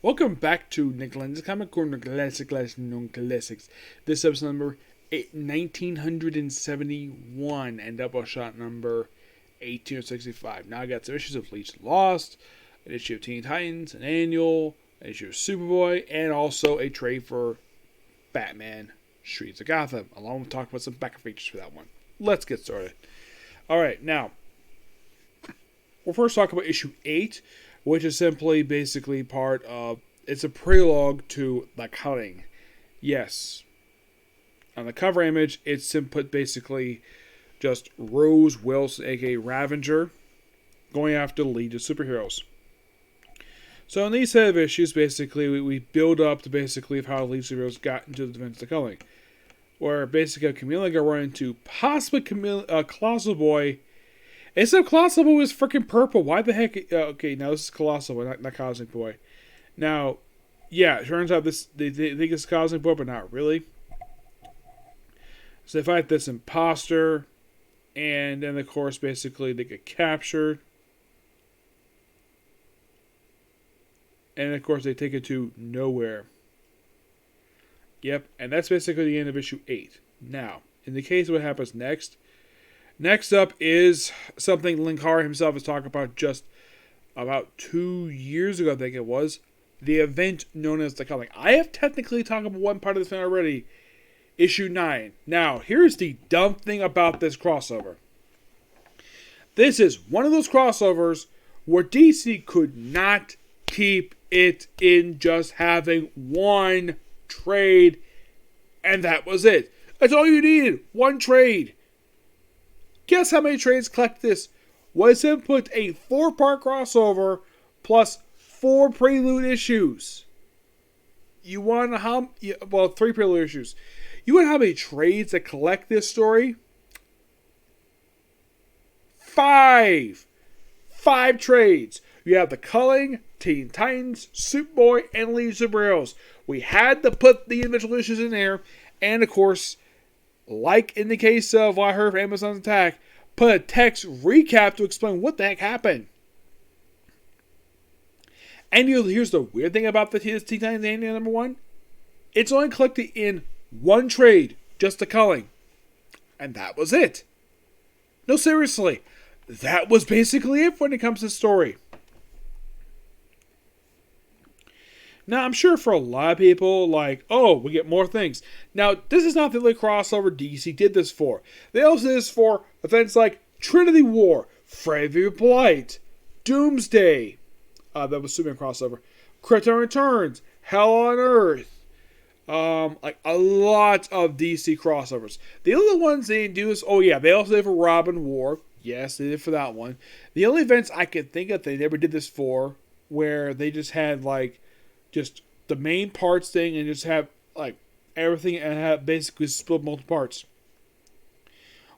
Welcome back to Nick Lenz Comic Corner Classics. This episode number 1971 and Doubleshot number 1865. Now I got some issues of Leech Lost, an issue of Teen Titans, an annual, an issue of Superboy, and also a trade for Batman Streets of Gotham, along with talking about some backer features for that one. Let's get started. Alright, now, we'll first talk about issue 8, which is simply basically part of, it's a prologue to The Cutting. Yes. On the cover image, it's basically just Rose Wilson, aka Ravenger, going after the Legion of Super-Heures. So in these set of issues, basically, we build up to basically how the Legion of Super-Heures got into the Defense of the Cutting. Where basically Camilla got run into possibly Colossal Boy. Except Colossal Boy was freaking purple. Why the heck? Okay, now this is Colossal Boy, not Cosmic Boy. Now, yeah, it turns out they think it's Cosmic Boy, but not really. So they fight this imposter, and then of course, basically they get captured, and of course they take it to nowhere. Yep, and that's basically the end of issue 8. Now, in the case of what happens next. Next up is something Linkara himself has talked about just about 2 years ago, I think it was. The event known as The Cutting. I have technically talked about one part of this thing already. Issue 9. Now, here's the dumb thing about this crossover. This is one of those crossovers where DC could not keep it in just having one trade. And that was it. That's all you needed. One trade. Guess how many trades collect this? Was it put a 4-part crossover plus 4 prelude issues? You want how? Well, 3 prelude issues. You want how many trades that collect this story? 5. 5 trades. You have The Culling, Teen Titans, Superboy, and Legion of Super-Heures. We had to put the individual issues in there, and of course, like in the case of what I heard from Amazon's Attack, put a text recap to explain what the heck happened. And here's the weird thing about the Teen Titans Annual number 1. It's only collected in one trade, just The Culling. And that was it. No, seriously. That was basically it when it comes to story. Now, I'm sure for a lot of people, like, oh, we get more things. Now, this is not the only crossover DC did this for. They also did this for events like Trinity War, Freddy Blight, Doomsday, that was Superman crossover, Krypton Returns, Hell on Earth, like a lot of DC crossovers. The other ones they didn't do is, oh yeah, they also did for Robin War. Yes, they did for that one. The only events I could think of they never did this for, where they just had like, just the main parts thing and just have like everything and have basically split multiple parts.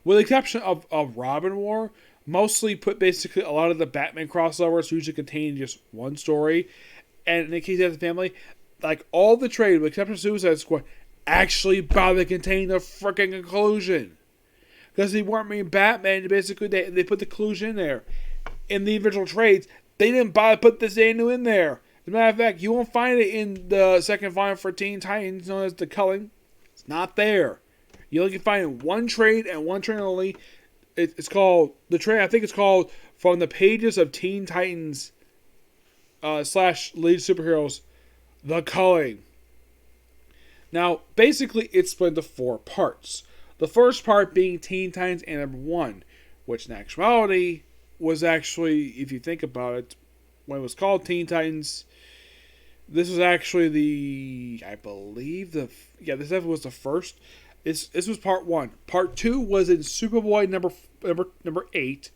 With the exception of Robin War, mostly put basically a lot of the Batman crossovers usually contain just one story. And in the case of the family, like all the trade, with the exception of Suicide Squad, actually bother to contain the freaking conclusion. Because they weren't making Batman, basically they put the conclusion in there. In the individual trades, they didn't bother to put this annual in there. As a matter of fact, you won't find it in the second volume for Teen Titans, known as The Culling. It's not there. You only can find one trade and one trade only. It's called, the trade, I think it's called From the Pages of Teen Titans / Legion Super-Heures, The Culling. Now, basically, it's split into 4 parts. The first part being Teen Titans and number 1, which in actuality was actually, if you think about it, when it was called Teen Titans, this was actually I believe this definitely was the first. This was part 1. Part 2 was in Superboy number 8.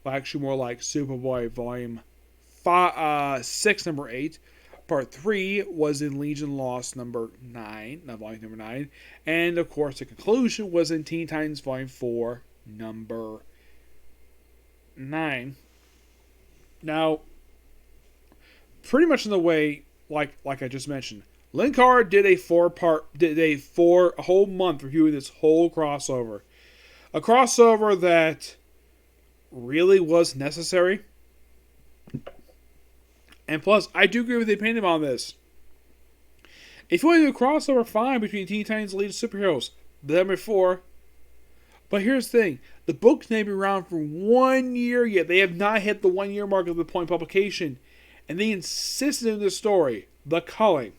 Well, actually more like Superboy volume 6, number 8. Part 3 was in Legion Lost number 9, not volume number 9. And of course the conclusion was in Teen Titans volume 4, number 9. Now, pretty much in the way, like I just mentioned, Linkara did a whole month reviewing this whole crossover. A crossover that really was necessary. And plus, I do agree with the opinion on this. If you want to do a crossover, fine, between Teen Titans League of Superheroes, done before. But here's the thing. The book's may be around for 1 year yet. They have not hit the 1 year mark of the point of publication. And they insisted in this story. The culling.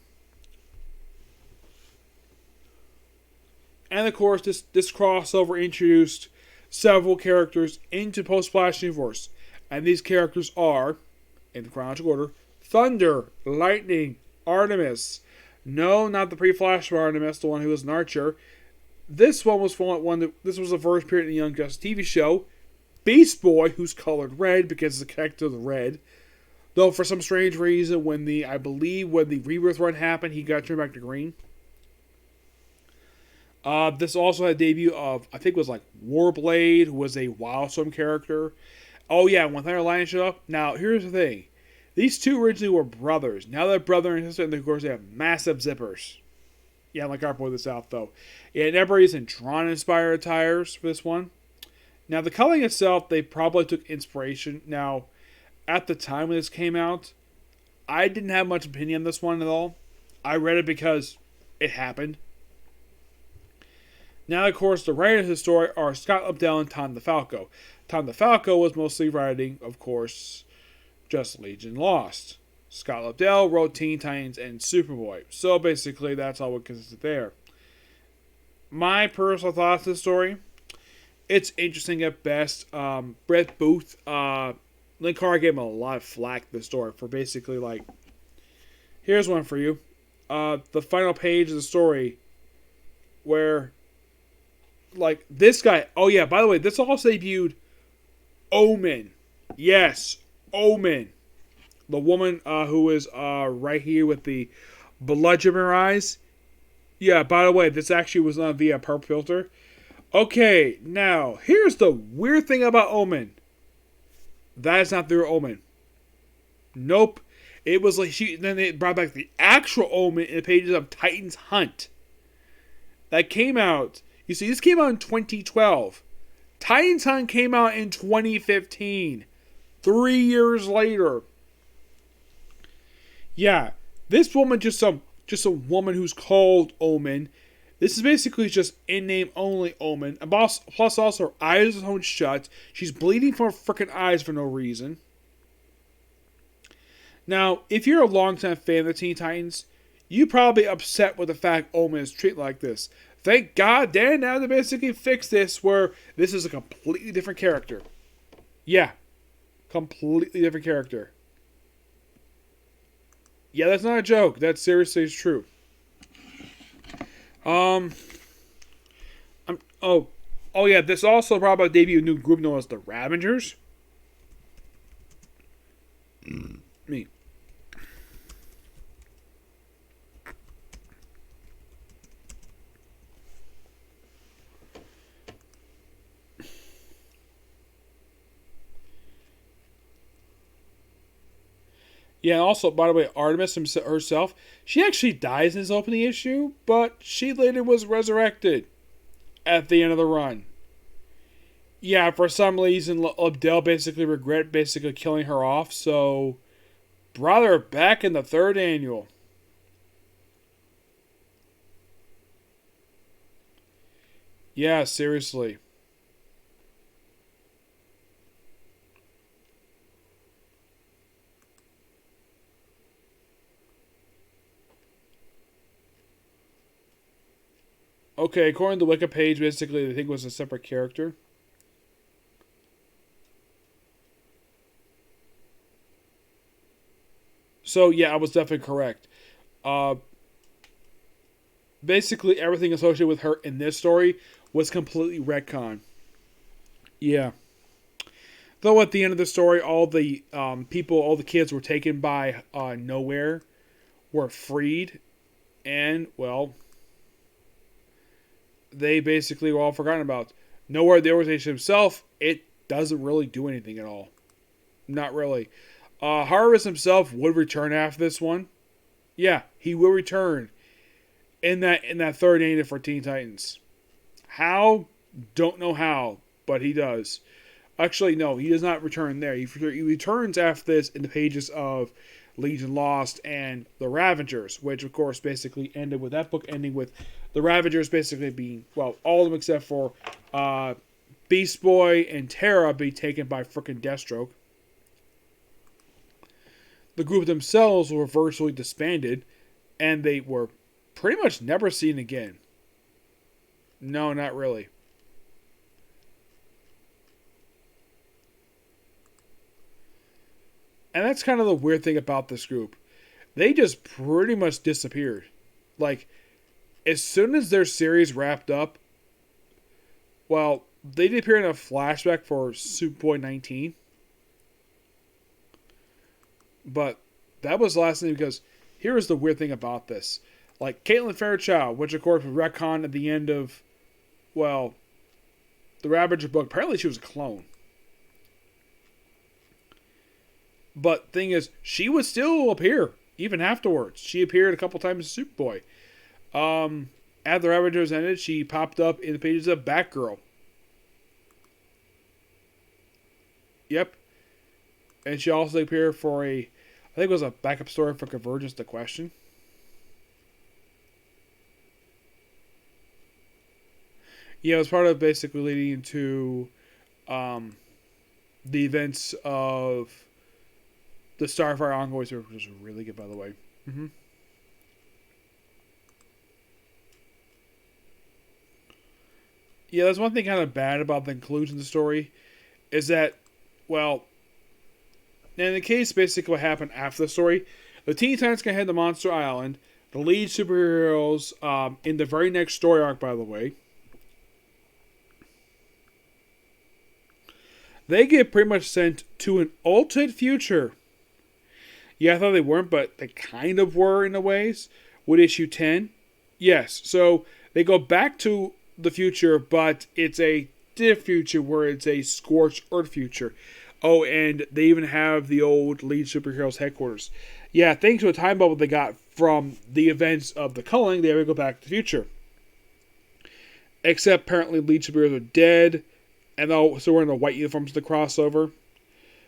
And of course, this crossover introduced several characters into post-Flash universe. And these characters are, in the chronological order, Thunder, Lightning, Artemis. No, not the pre-Flash Artemis, the one who was an archer. This one was this was the first period in the Young Justice TV show. Beast Boy, who's colored red because it's connected to the red. Though for some strange reason, when the Rebirth run happened, he got turned back to green. This also had a debut of, I think it was like Warblade, who was a Wildstorm character. Oh yeah, when Thunder and Lightning showed up. Now, here's the thing. These two originally were brothers. Now they're brother and sister, and of course they have massive zippers. Yeah, like our boy the South, though. Yeah, and everybody's in Tron-inspired attires for this one. Now, the coloring itself, they probably took inspiration. Now, at the time when this came out, I didn't have much opinion on this one at all. I read it because it happened. Now, of course, the writers of the story are Scott Lobdell and Tom DeFalco. Tom DeFalco was mostly writing, of course, Just Legion Lost. Scott Lobdell wrote Teen Titans and Superboy. So basically, that's all what consisted there. My personal thoughts on the story: it's interesting at best. Brett Booth, Lynn Carr gave him a lot of flack to the story for basically like, here's one for you. The final page of the story where, like, this guy, oh yeah, by the way, this also debuted Omen. Yes, Omen. The woman who is right here with the bludgeon in her eyes. Yeah, by the way, this actually was not via purple filter. Okay, now, here's the weird thing about Omen. That is not the real Omen. Nope. It was like then they brought back the actual Omen in the pages of Titan's Hunt. That came out. You see, this came out in 2012. Titan's Hunt came out in 2015. 3 years later. Yeah, this woman just a woman who's called Omen. This is basically just in-name only Omen. And plus also her eyes are sewn shut. She's bleeding from her freaking eyes for no reason. Now, if you're a longtime fan of the Teen Titans, you're probably upset with the fact Omen is treated like this. Thank God, Dan, now they basically fixed this where this is a completely different character. Yeah, completely different character. Yeah, that's not a joke. That seriously is true. Oh yeah, this also brought about debut of a new group known as the Ravengers. Me. Yeah, and also, by the way, Artemis herself, she actually dies in this opening issue, but she later was resurrected at the end of the run. Yeah, for some reason, Lobdell basically regret killing her off, so brought her back in the third annual. Yeah, seriously. Okay, according to the Wiki page, basically, they think it was a separate character. So, yeah, I was definitely correct. Basically, everything associated with her in this story was completely retcon. Yeah. Though at the end of the story, all the all the kids were taken by Nowhere, were freed, and, well, they basically were all forgotten about. Nowhere, the organization himself, it doesn't really do anything at all. Not really. Harvest himself would return after this one. Yeah, he will return in that third annual for Teen Titans. How? Don't know how, but he does. Actually, no, he does not return there. He returns after this in the pages of Legion Lost, and the Ravagers, which of course basically ended with that book ending with the Ravagers basically being, well, all of them except for Beast Boy and Terra being taken by frickin' Deathstroke. The group themselves were virtually disbanded, and they were pretty much never seen again. No, not really. And that's kind of the weird thing about this group. They just pretty much disappeared. Like, as soon as their series wrapped up, well, they did appear in a flashback for Superboy 19. But that was the last thing, because here is the weird thing about this. Like, Caitlin Fairchild, which of course was retconned at the end of, well, the Ravager book. Apparently she was a clone. But thing is, she would still appear, even afterwards. She appeared a couple times as Superboy. After the Ravagers ended, she popped up in the pages of Batgirl. Yep. And she also appeared for I think it was a backup story for Convergence The Question. Yeah, it was part of basically leading into the events of the Starfire Envoys, which was really good, by the way. Mm-hmm. Yeah, that's one thing kind of bad about the conclusion of the story, is that, well, in the case, basically what happened after the story, the Teen Titans can head to Monster Island. The lead superheroes, in the very next story arc, by the way, they get pretty much sent to an altered future. Yeah, I thought they weren't, but they kind of were in a ways. With issue 10. Yes, so they go back to the future, but it's a different future where it's a scorched earth future. Oh, and they even have the old lead superheroes headquarters. Yeah, thanks to a time bubble they got from the events of the culling, they have to go back to the future. Except apparently lead superheroes are dead, and so we're in the white uniforms of the crossover.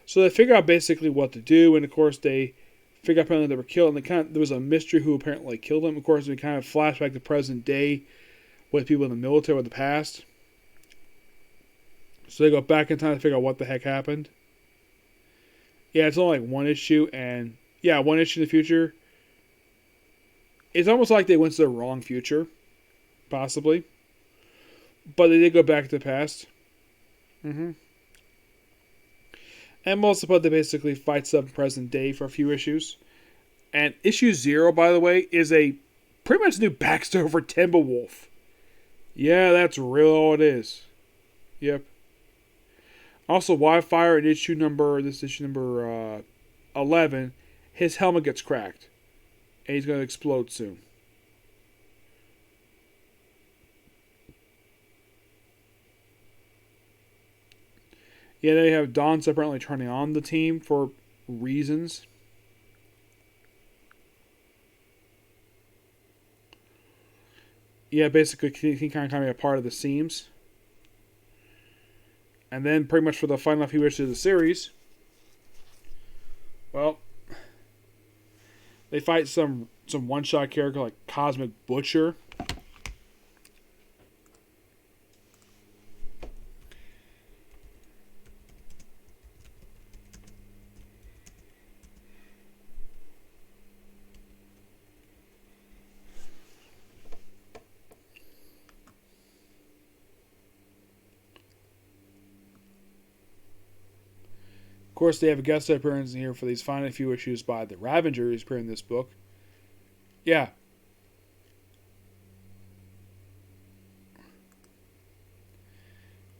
So they figure out basically what to do, and of course they figure out apparently they were killed, and there was a mystery who apparently killed them. Of course, we kind of flashback to present day with people in the military of the past. So they go back in time to figure out what the heck happened. Yeah, it's only like one issue, and yeah, one issue in the future. It's almost like they went to the wrong future, possibly. But they did go back to the past. Mm-hmm. And most of they basically fights up present day for a few issues. And issue 0, by the way, is a pretty much new backstory for Timberwolf. Yeah, that's real all it is. Yep. Also, Wildfire in issue number 11, his helmet gets cracked. And he's going to explode soon. Yeah, they have Dawn apparently turning on the team for reasons. Yeah, basically he kind of be a part of the seams. And then pretty much for the final few issues of the series, well, they fight some one-shot character like Cosmic Butcher. Of course, they have a guest appearance in here for these final few issues by the Ravagers appearing in this book. Yeah.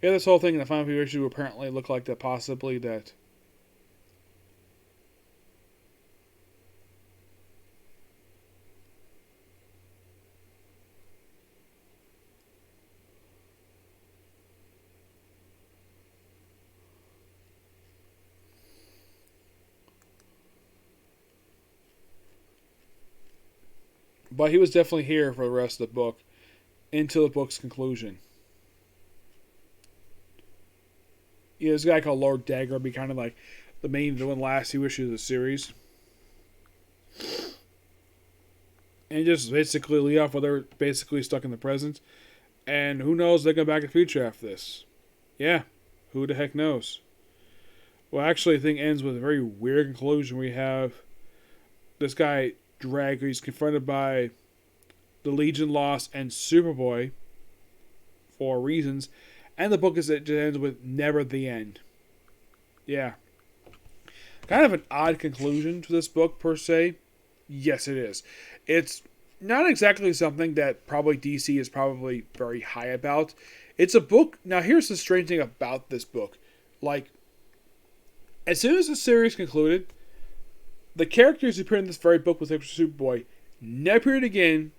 Yeah, this whole thing in the final few issues apparently look like that possibly that but he was definitely here for the rest of the book until the book's conclusion. Yeah, this guy called Lord Dagger will be kind of like the main villain last few issues of the series. And just basically leave off where they're basically stuck in the present. And who knows, they go back in the future after this. Yeah, who the heck knows? Well, actually, the thing ends with a very weird conclusion. We have this guy, Drag, who's confronted by the Legion Lost and Superboy for reasons. And the book it ends with never the end. Yeah. Kind of an odd conclusion to this book, per se. Yes, it is. It's not exactly something that probably DC is probably very high about. It's a book. Now, here's the strange thing about this book. Like, as soon as the series concluded, the characters who appeared in this very book with Superboy never appeared again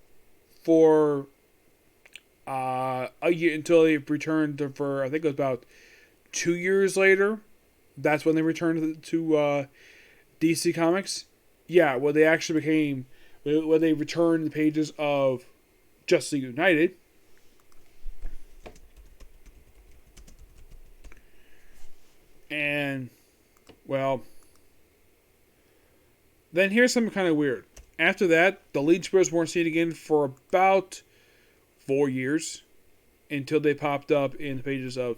for a year until they returned for, I think it was about 2 years later. That's when they returned to DC Comics. Yeah, when they actually became, when they returned the pages of Justice United. And, well, then here's something kind of weird. After that, the Legion Brothers weren't seen again for about 4 years until they popped up in the pages of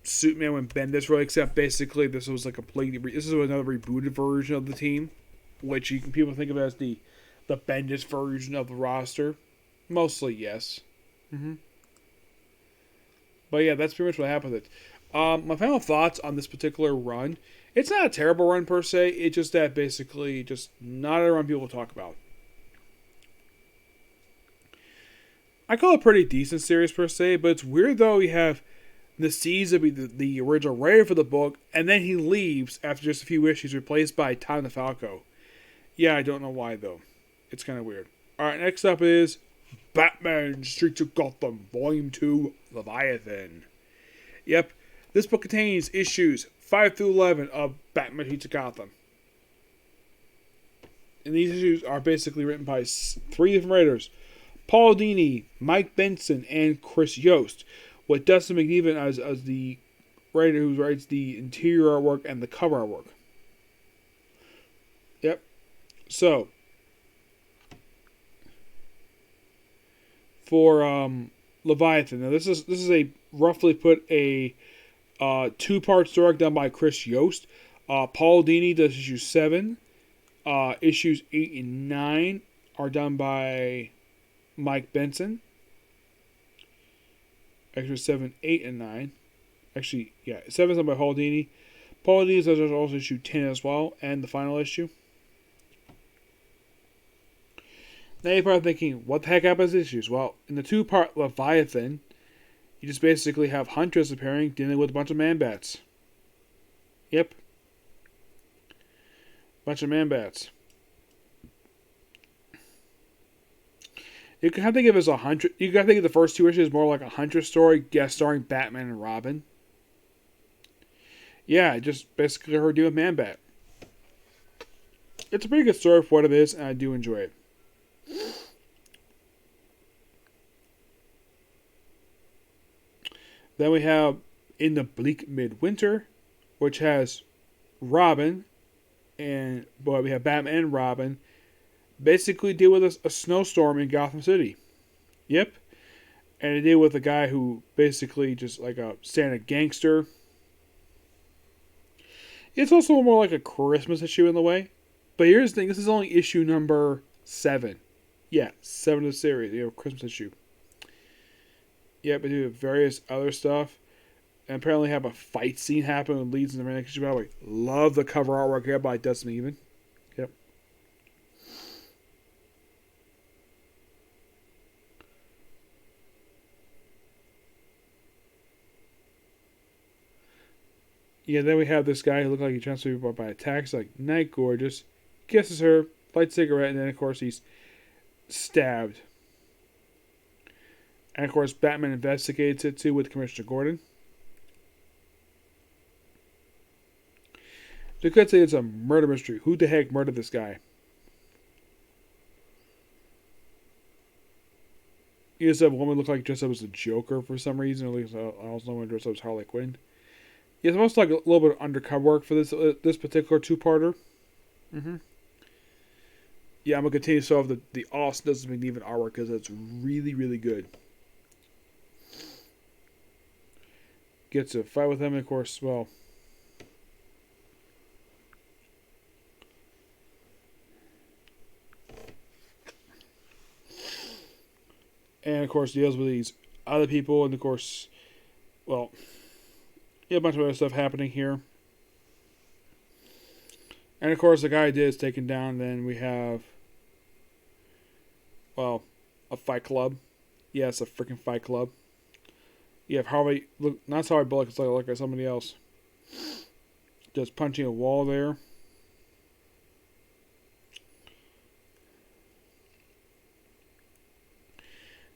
Superman when Bendis wrote. Except basically, this was a completely this is another rebooted version of the team, which people think of as the Bendis version of the roster. Mostly, yes. But yeah, that's pretty much what happened with it. My final thoughts on this particular run. It's not a terrible run per se. It's just that basically just not a run people talk about. I call it a pretty decent series per se, but it's weird though. You have the Seas be the original writer for the book, and then he leaves after just a few issues, replaced by Tom DeFalco. Yeah, I don't know why though. It's kind of weird. Alright, next up is Batman Streets of Gotham, Volume 2, Leviathan. Yep, this book contains issues 5 through 11 of Batman Streets of Gotham. And these issues are basically written by 3 different writers. Paul Dini, Mike Benson, and Chris Yost. With Dustin McNiven as the writer who writes the interior artwork and the cover artwork. Yep. So, for Leviathan, now this is a roughly put a 2-part story done by Chris Yost. Paul Dini does issue 7. Issues 8 and 9 are done by Mike Benson. Actually, 7, 8, and 9. Actually, yeah, 7 is done by Paul Dini. Paul Dini does also issue 10 as well, and the final issue. Now you're probably thinking, what the heck happens to issues? Well, in the 2-part Leviathan, you just basically have Huntress appearing, dealing with a bunch of man-bats. Yep. Bunch of man-bats. You can have to think of it as a Huntress. You can think of the first 2 issues more like a Huntress story, guest starring Batman and Robin. Yeah, just basically her dealing with Man-Bat. It's a pretty good story for what it is, and I do enjoy it. Then we have In the Bleak Midwinter, which has Robin, and we have Batman and Robin basically deal with a snowstorm in Gotham City. Yep. And they deal with a guy who basically just like a Santa gangster. It's also more like a Christmas issue in the way. But here's the thing, this is only issue number 7. Yeah, 7 of the series. You have a Christmas issue. Yep, they do various other stuff. And apparently have a fight scene happen that leads into the next issue. By the way, love the cover artwork here by Dustin Even. Yep. Yeah, then we have this guy who looked like he tries to be brought by attacks, like Night Gorgeous, kisses her, lights a cigarette, and then of course he's stabbed. And of course Batman investigates it too with Commissioner Gordon. They could say it's a murder mystery. Who the heck murdered this guy? You just have a woman look like dressed up as a Joker for some reason. At least I also know one dressed up as Harley Quinn. Yeah, it's almost like a little bit of undercover work for this particular 2-parter. Yeah, I'm gonna continue so of the awesomeness of McNeven artwork because it's really, really good. Gets to fight with him, and of course, well. And of course, deals with these other people, and of course, well, yeah, a bunch of other stuff happening here. And of course, the guy is taken down. Then we have, well, a fight club. Yes, a freaking fight club. You have Harvey, look, not Harvey Bullock, it's like somebody else. Just punching a wall there.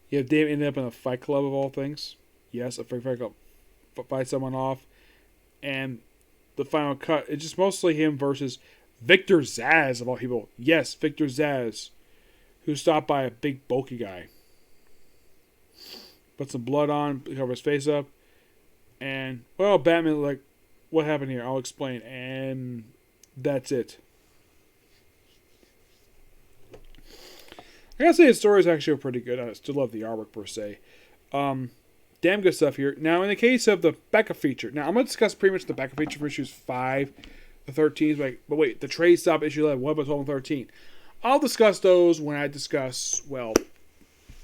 You have Dave ended up in a fight club of all things. Yes, a freaking fight club. Fight someone off. And the final cut, it's just mostly him versus Victor Zsasz of all people. Yes, Victor Zsasz, who's stopped by a big bulky guy. Put some blood on, cover his face up, and well, Batman like, what happened here? I'll explain, and that's it. I gotta say, the story is actually pretty good. I still love the artwork per se. Damn good stuff here. Now, in the case of the Becca feature, now I'm gonna discuss pretty much the Becca feature for issues 5 to 13. But wait, the trade stop issue 11, 1 by 12 and 13. I'll discuss those when I discuss, well,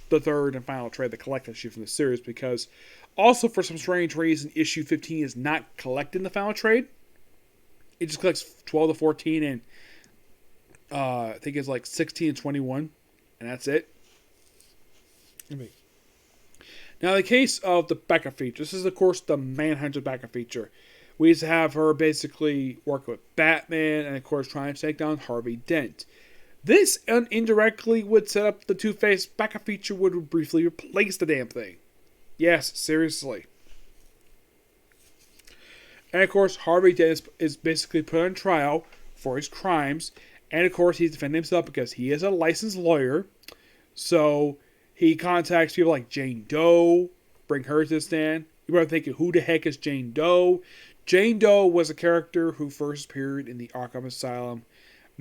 the third and final trade, the collect issue from the series, because also for some strange reason, issue 15 is not collecting the final trade. It just collects 12 to 14 and I think it's like 16 and 21, and that's it. Now, in the case of the Becca feature, this is of course the Manhunter Becca feature. We used to have her basically work with Batman and of course trying to take down Harvey Dent. This indirectly would set up the Two-Face Becca feature would briefly replace the damn thing. Yes, seriously. And of course, Harvey Dent is basically put on trial for his crimes. And of course, he's defending himself because he is a licensed lawyer. So he contacts people like Jane Doe, bring her to the stand. You're probably thinking, who the heck is Jane Doe? Jane Doe was a character who first appeared in the Arkham Asylum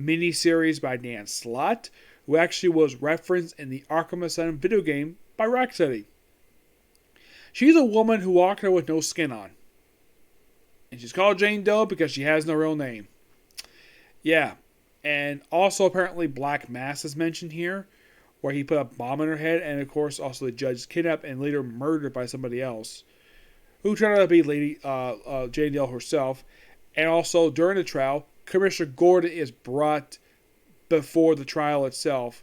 miniseries by Dan Slott, who actually was referenced in the Arkham Asylum video game by Rocksteady. She's a woman who walked around with no skin on. And she's called Jane Doe because she has no real name. Yeah. And also apparently Black Mass is mentioned here, where he put a bomb in her head, and of course also the judge is kidnapped and later murdered by somebody else, who turned out to be Lady Jane Doe herself. And also during the trial, Commissioner Gordon is brought before the trial itself,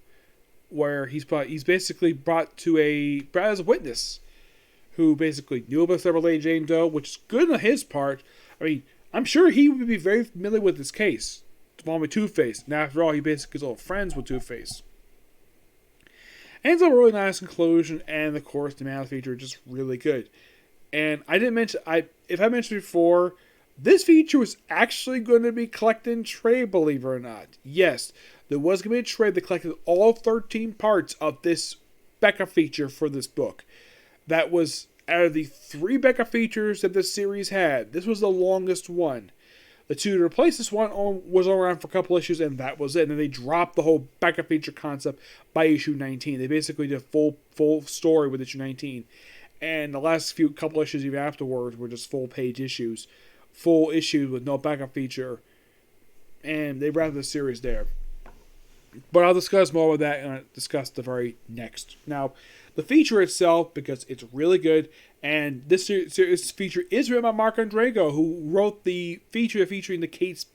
where he's basically brought as a witness, who basically knew about several Lady Jane Doe, which is good on his part. I mean, I'm sure he would be very familiar with this case, along with Two-Face. Now, after all, he basically is all friends with Two-Face. And it's a really nice conclusion, and of course, the Man feature is just really good. And I didn't mention, if I mentioned before, this feature was actually going to be collected in trade, believe it or not. Yes, there was going to be a trade that collected all 13 parts of this Becca feature for this book. That was, out of the 3 Becca features that this series had, this was the longest one. The 2 to replace this one was around for a couple issues, and that was it. And then they dropped the whole Becca feature concept by issue 19. They basically did a full story with issue 19. And the last couple issues even afterwards were just full-page issues. Full issues with no backup feature, and they wrapped the series there. But I'll discuss more of that and I'll discuss the very next. Now, the feature itself, because it's really good, and this feature is written by Mark Andrego, who wrote the feature featuring the Kate.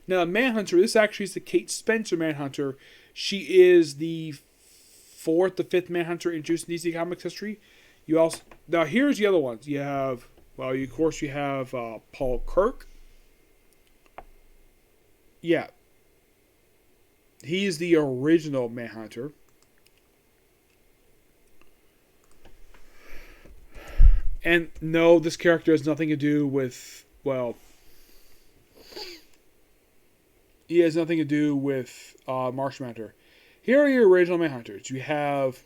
Now, Manhunter. This actually is the Kate Spencer Manhunter. She is the 4th to 5th Manhunter introduced in DC Comics history. You also now here's the other ones. You have. Well, of course, you have Paul Kirk. Yeah. He's the original Manhunter. And no, this character has nothing to do with, well, he has nothing to do with Martian Manhunter. Here are your original Manhunters. You have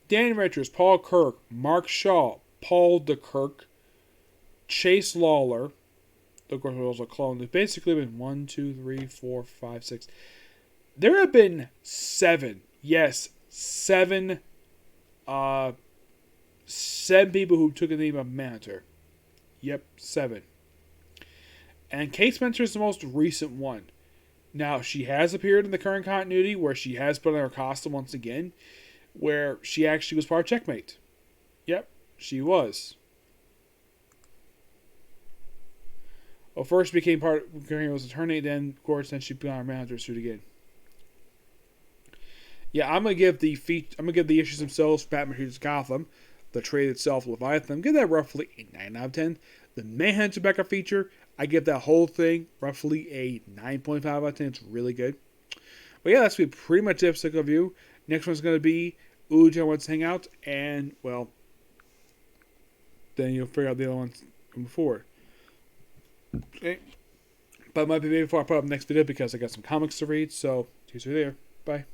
Dan Richards, Paul Kirk, Mark Shaw, Paul DeKirk, Chase Lawler, of course, was also a clone. There's basically been 1, 2, 3, 4, 5, 6. There have been 7. Yes, 7. 7 people who took the name of Manhunter. Yep, 7. And Kate Spencer is the most recent one. Now, she has appeared in the current continuity where she has put on her costume once again, where she actually was part of Checkmate. Yep, she was. Well, first became part of was attorney, then of course then she put on her manager suit again. Yeah, I'm gonna give the issues themselves, Batman vs. Gotham, the trade itself, Leviathan, give that roughly a 9 out of 10. The Manhunter backup feature, I give that whole thing roughly a 9.5 out of 10. It's really good. But yeah, that's going to be pretty much the episode review. Next one's going to be Uja wants to hang out, and, well, then you'll figure out the other ones moving forward. Okay. But it might be before I put up the next video because I got some comics to read, so see you there. Bye.